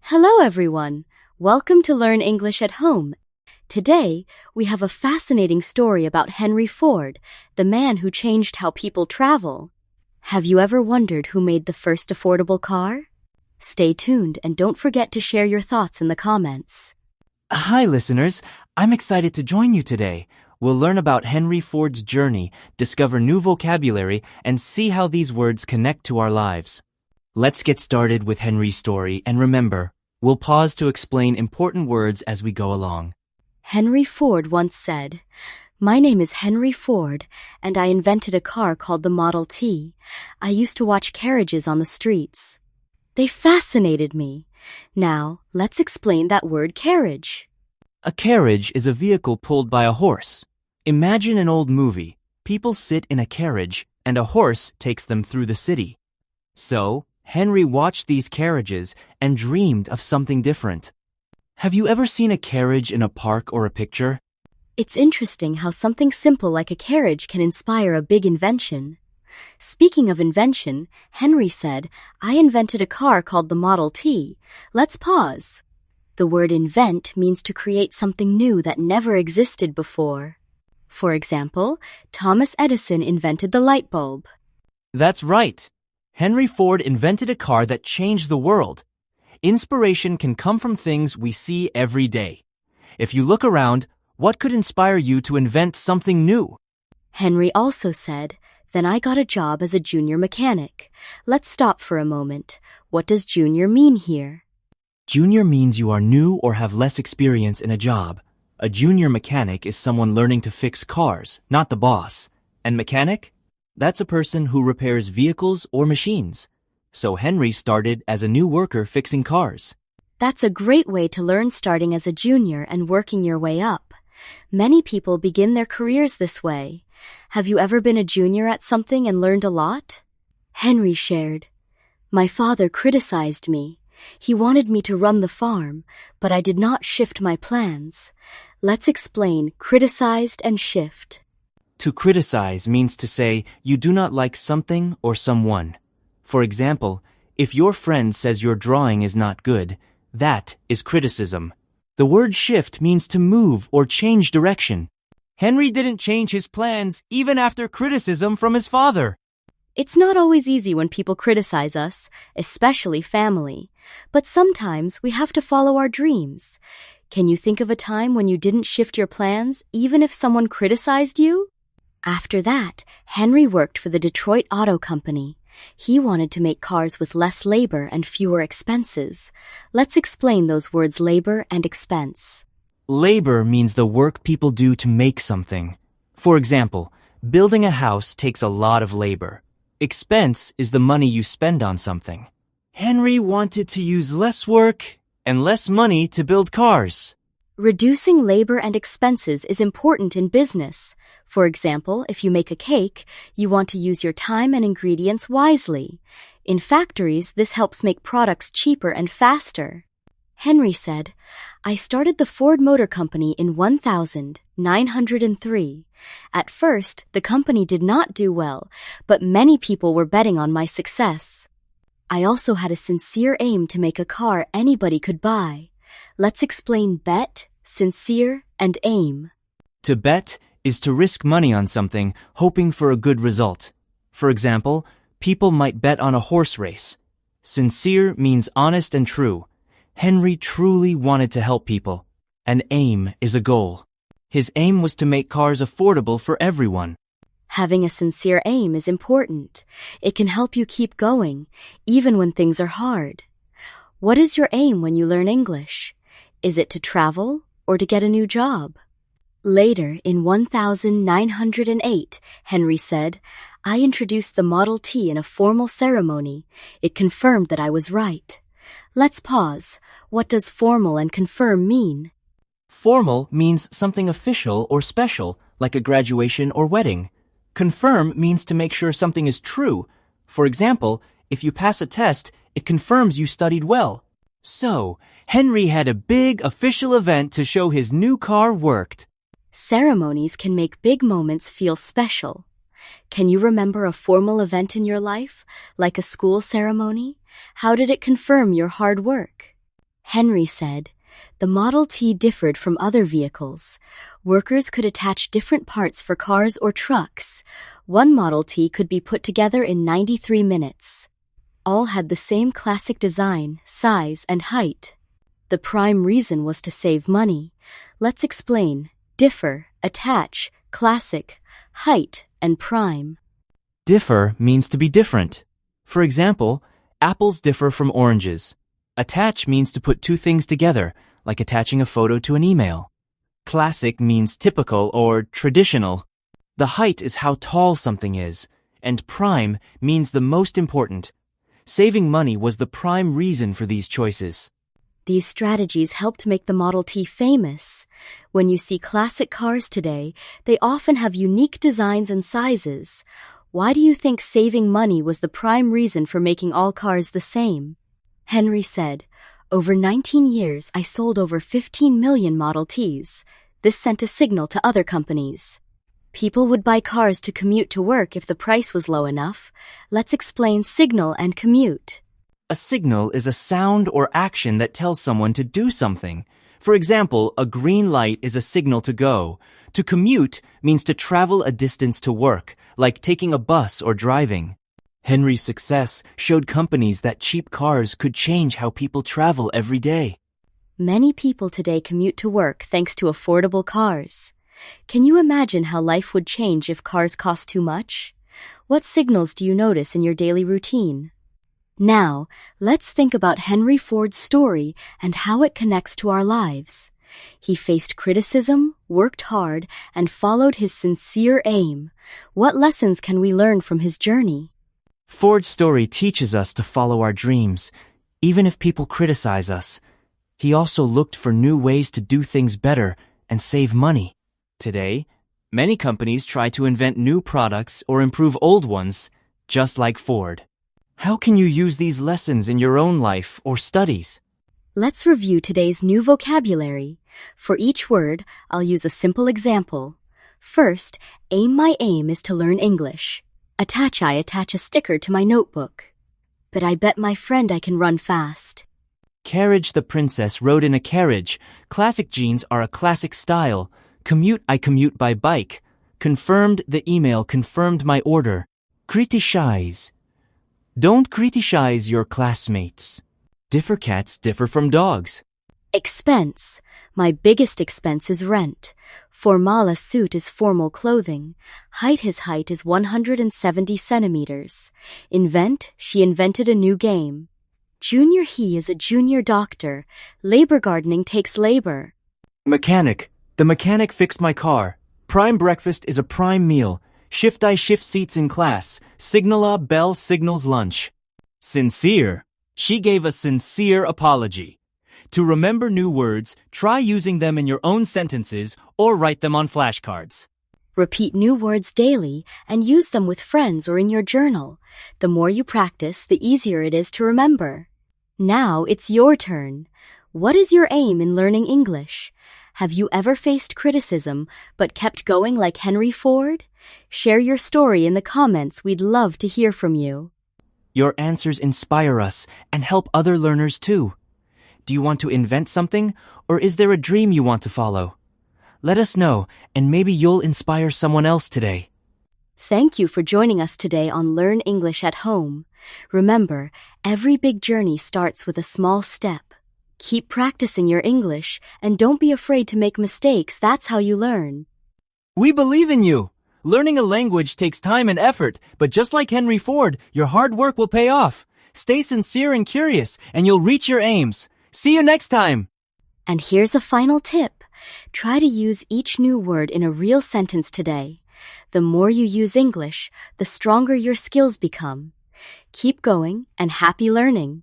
Hello everyone! Welcome to Learn English at Home. Today, we have a fascinating story about Henry Ford, the man who changed how people travel. Have you ever wondered who made the first affordable car? Stay tuned and don't forget to share your thoughts in the comments. Hi, listeners. I'm excited to join you today. We'll learn about Henry Ford's journey, discover new vocabulary, and see how these words connect to our lives. Let's get started with Henry's story, and remember, we'll pause to explain important words as we go along. Henry Ford once said, "My name is Henry Ford, and I invented a car called the Model T. I used to watch carriages on the streets. They fascinated me. Now, let's explain that word carriage." A carriage is a vehicle pulled by a horse. Imagine an old movie. People sit in a carriage, and a horse takes them through the city. So, Henry watched these carriages and dreamed of something different. Have you ever seen a carriage in a park or a picture? It's interesting how something simple like a carriage can inspire a big invention. Speaking of invention, Henry said, "I invented a car called the Model T. Let's pause." The word invent means to create something new that never existed before. For example, Thomas Edison invented the light bulb. That's right. Henry Ford invented a car that changed the world. Inspiration can come from things we see every day. If you look around, what could inspire you to invent something new? Henry also said, "Then I got a job as a junior mechanic." Let's stop for a moment. What does junior mean here? Junior means you are new or have less experience in a job. A junior mechanic is someone learning to fix cars, not the boss. And mechanic? That's a person who repairs vehicles or machines. So Henry started as a new worker fixing cars. That's a great way to learn, starting as a junior and working your way up. Many people begin their careers this way. Have you ever been a junior at something and learned a lot? Henry shared, "My father criticized me. He wanted me to run the farm, but I did not shift my plans." Let's explain criticized and shift. To criticize means to say you do not like something or someone. For example, if your friend says your drawing is not good, that is criticism. The word shift means to move or change direction. Henry didn't change his plans even after criticism from his father. It's not always easy when people criticize us, especially family. But sometimes we have to follow our dreams. Can you think of a time when you didn't shift your plans, even if someone criticized you? After that, Henry worked for the Detroit Auto Company. He wanted to make cars with less labor and fewer expenses. Let's explain those words labor and expense. Labor means the work people do to make something. For example, building a house takes a lot of labor. Expense is the money you spend on something. Henry wanted to use less work and less money to build cars. Reducing labor and expenses is important in business. For example, if you make a cake, you want to use your time and ingredients wisely. In factories, this helps make products cheaper and faster. Henry said, "I started the Ford Motor Company in 1903. At first, the company did not do well, but many people were betting on my success. I also had a sincere aim to make a car anybody could buy." Let's explain bet, sincere, and aim. To bet is to risk money on something, hoping for a good result. For example, people might bet on a horse race. Sincere means honest and true. Henry truly wanted to help people. An aim is a goal. His aim was to make cars affordable for everyone. Having a sincere aim is important. It can help you keep going, even when things are hard. What is your aim when you learn English? Is it to travel or to get a new job? Later, in 1908, Henry said, "I introduced the Model T in a formal ceremony. It confirmed that I was right." Let's pause. What does formal and confirm mean? Formal means something official or special, like a graduation or wedding. Confirm means to make sure something is true. For example, if you pass a test, it confirms you studied well. So, Henry had a big official event to show his new car worked. Ceremonies can make big moments feel special. Can you remember a formal event in your life, like a school ceremony? How did it confirm your hard work? Henry said, "The Model T differed from other vehicles. Workers could attach different parts for cars or trucks. One Model T could be put together in 93 minutes. All had the same classic design, size, and height. The prime reason was to save money. Let's explain: differ, attach, classic, height, and prime." Differ means to be different. For example, apples differ from oranges. Attach means to put two things together, like attaching a photo to an email. Classic means typical or traditional. The height is how tall something is, and prime means the most important. Saving money was the prime reason for these choices. These strategies helped make the Model T famous. When you see classic cars today, they often have unique designs and sizes. Why do you think saving money was the prime reason for making all cars the same? Henry said, "Over 19 years, I sold over 15 million Model Ts. This sent a signal to other companies. People would buy cars to commute to work if the price was low enough. Let's explain signal and commute." A signal is a sound or action that tells someone to do something. For example, a green light is a signal to go. To commute means to travel a distance to work, like taking a bus or driving. Henry's success showed companies that cheap cars could change how people travel every day. Many people today commute to work thanks to affordable cars. Can you imagine how life would change if cars cost too much? What signals do you notice in your daily routine? Now, let's think about Henry Ford's story and how it connects to our lives. He faced criticism, worked hard, and followed his sincere aim. What lessons can we learn from his journey? Ford's story teaches us to follow our dreams, even if people criticize us. He also looked for new ways to do things better and save money. Today, many companies try to invent new products or improve old ones, just like Ford. How can you use these lessons in your own life or studies? Let's review today's new vocabulary. For each word, I'll use a simple example. First, my aim is to learn English. I attach a sticker to my notebook. But I bet my friend I can run fast. Carriage, the princess rode in a carriage. Classic jeans are a classic style. I commute by bike. Confirmed, the email confirmed my order. Criticize. Don't criticize your classmates. Cats differ from dogs. Expense. My biggest expense is rent. A suit is formal clothing. His height is 170 centimeters. Invent. She invented a new game. Junior, he is a junior doctor. Labor gardening takes labor. Mechanic. The mechanic fixed my car. Prime breakfast is a prime meal. I shift seats in class. Signala bell signals lunch. Sincere. She gave a sincere apology. To remember new words, try using them in your own sentences or write them on flashcards. Repeat new words daily and use them with friends or in your journal. The more you practice, the easier it is to remember. Now it's your turn. What is your aim in learning English? Have you ever faced criticism but kept going like Henry Ford? Share your story in the comments. We'd love to hear from you. Your answers inspire us and help other learners too. Do you want to invent something, or is there a dream you want to follow? Let us know, and maybe you'll inspire someone else today. Thank you for joining us today on Learn English at Home. Remember, every big journey starts with a small step. Keep practicing your English, and don't be afraid to make mistakes. That's how you learn. We believe in you! Learning a language takes time and effort, but just like Henry Ford, your hard work will pay off. Stay sincere and curious, and you'll reach your aims. See you next time! And here's a final tip. Try to use each new word in a real sentence today. The more you use English, the stronger your skills become. Keep going and happy learning.